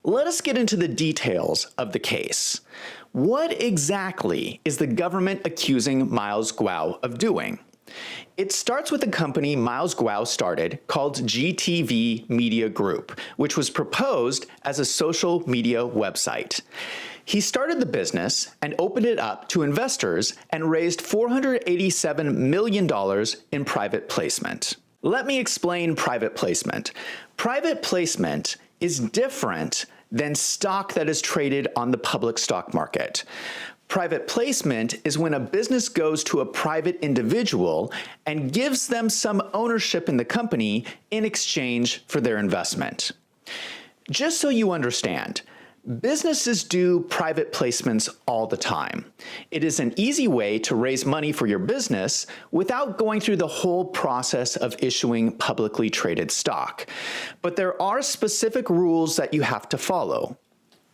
Let us get into the details of the case. What exactly is the government accusing Miles Guo of doing? It starts with a company Miles Guo started called GTV Media Group, which was proposed as a social media website. He started the business and opened it up to investors and raised $487 million in private placement. Let me explain private placement. Private placement is different than stock that is traded on the public stock market. Private placement is when a business goes to a private individual and gives them some ownership in the company in exchange for their investment. Just so you understand, businesses do private placements all the time. It is an easy way to raise money for your business without going through the whole process of issuing publicly traded stock. But there are specific rules that you have to follow.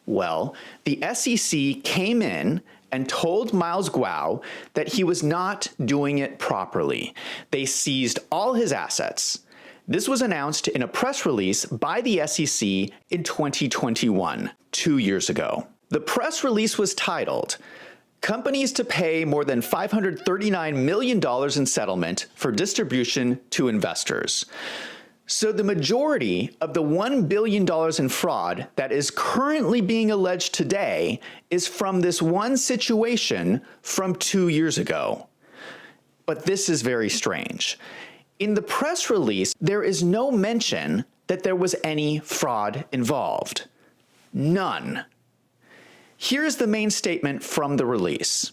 Well, the SEC came in and told Miles Guo that he was not doing it properly. They seized all his assets. This was announced in a press release by the SEC in 2021, 2 years ago. The press release was titled, "Companies to pay more than $539 million in settlement for distribution to investors." So the majority of the $1 billion in fraud that is currently being alleged today is from this one situation from 2 years ago. But this is very strange. In the press release, there is no mention that there was any fraud involved. None. Here's the main statement from the release.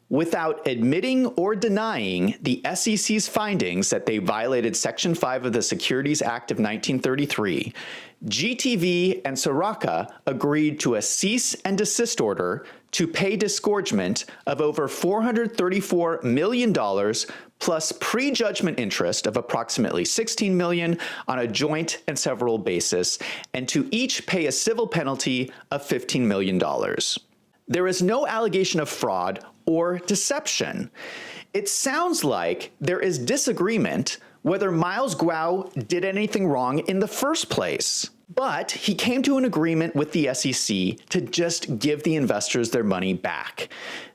Without admitting or denying the SEC's findings that they violated Section 5 of the Securities Act of 1933, GTV and Soraka agreed to a cease and desist order to pay disgorgement of over $434 million plus prejudgment interest of approximately $16 million on a joint and several basis, and to each pay a civil penalty of $15 million. There is no allegation of fraud or deception. It sounds like there is disagreement whether Miles Guo did anything wrong in the first place. But he came to an agreement with the SEC to just give the investors their money back.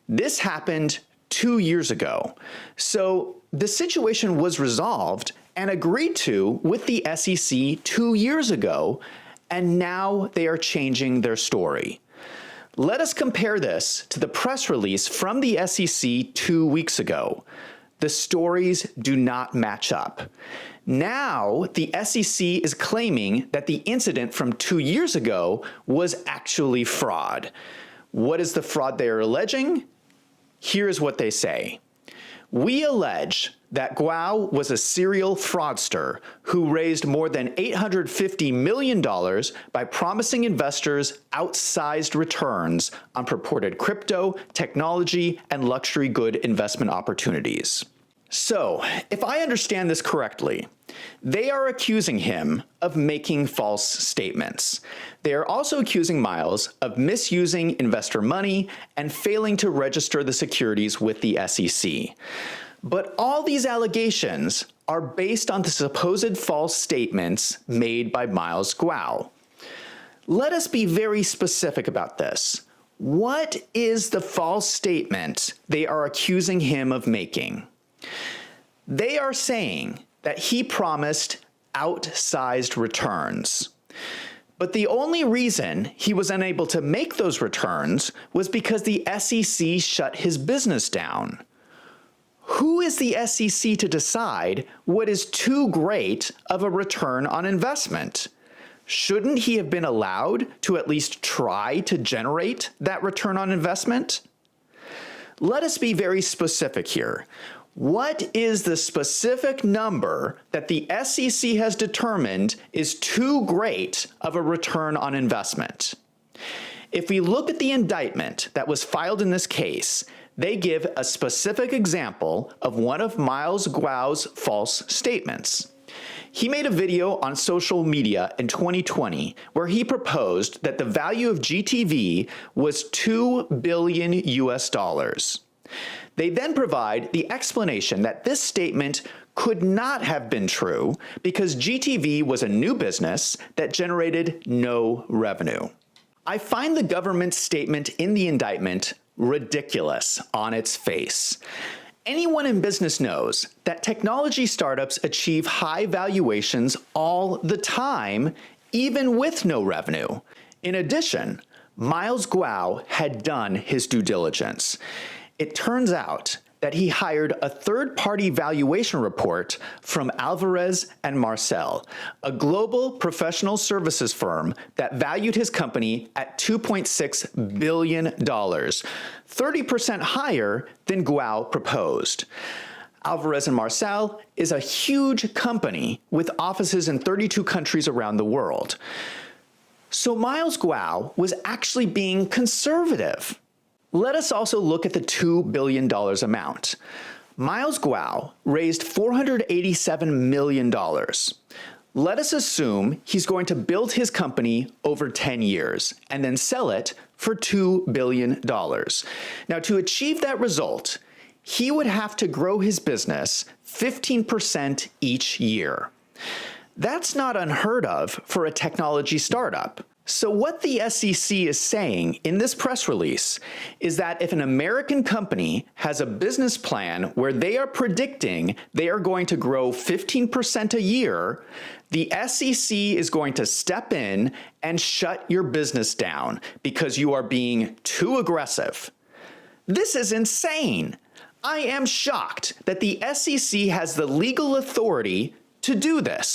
This happened 2 years ago. So the situation was resolved and agreed to with the SEC 2 years ago, and now they are changing their story. Let us compare this to the press release from the SEC 2 weeks ago. The stories do not match up. Now, the SEC is claiming that the incident from 2 years ago was actually fraud. What is the fraud they are alleging? Here's what they say. We allege that Guo was a serial fraudster who raised more than $850 million by promising investors outsized returns on purported crypto, technology, and luxury good investment opportunities. So, if I understand this correctly, they are accusing him of making false statements. They are also accusing Miles of misusing investor money and failing to register the securities with the SEC. But all these allegations are based on the supposed false statements made by Miles Guo. Let us be very specific about this. What is the false statement they are accusing him of making? They are saying that he promised outsized returns. But the only reason he was unable to make those returns was because the SEC shut his business down. Who is the SEC to decide what is too great of a return on investment? Shouldn't he have been allowed to at least try to generate that return on investment? Let us be very specific here. What is the specific number that the SEC has determined is too great of a return on investment? If we look at the indictment that was filed in this case, they give a specific example of one of Miles Guo's false statements. He made a video on social media in 2020 where he proposed that the value of GTV was $2 billion US. They then provide the explanation that this statement could not have been true because GTV was a new business that generated no revenue. I find the government's statement in the indictment ridiculous on its face. Anyone in business knows that technology startups achieve high valuations all the time, even with no revenue. In addition, Miles Guo had done his due diligence. It turns out that he hired a third-party valuation report from Alvarez and Marcel, a global professional services firm that valued his company at $2.6 billion, 30% higher than Guo proposed. Alvarez and Marcel is a huge company with offices in 32 countries around the world. So Miles Guo was actually being conservative. Let us also look at the $2 billion amount. Miles Guo raised $487 million. Let us assume he's going to build his company over 10 years and then sell it for $2 billion. Now, to achieve that result, he would have to grow his business 15% each year. That's not unheard of for a technology startup. So what the SEC is saying in this press release is that if an American company has a business plan where they are predicting they are going to grow 15% a year, the SEC is going to step in and shut your business down because you are being too aggressive. This is insane. I am shocked that the SEC has the legal authority to do this.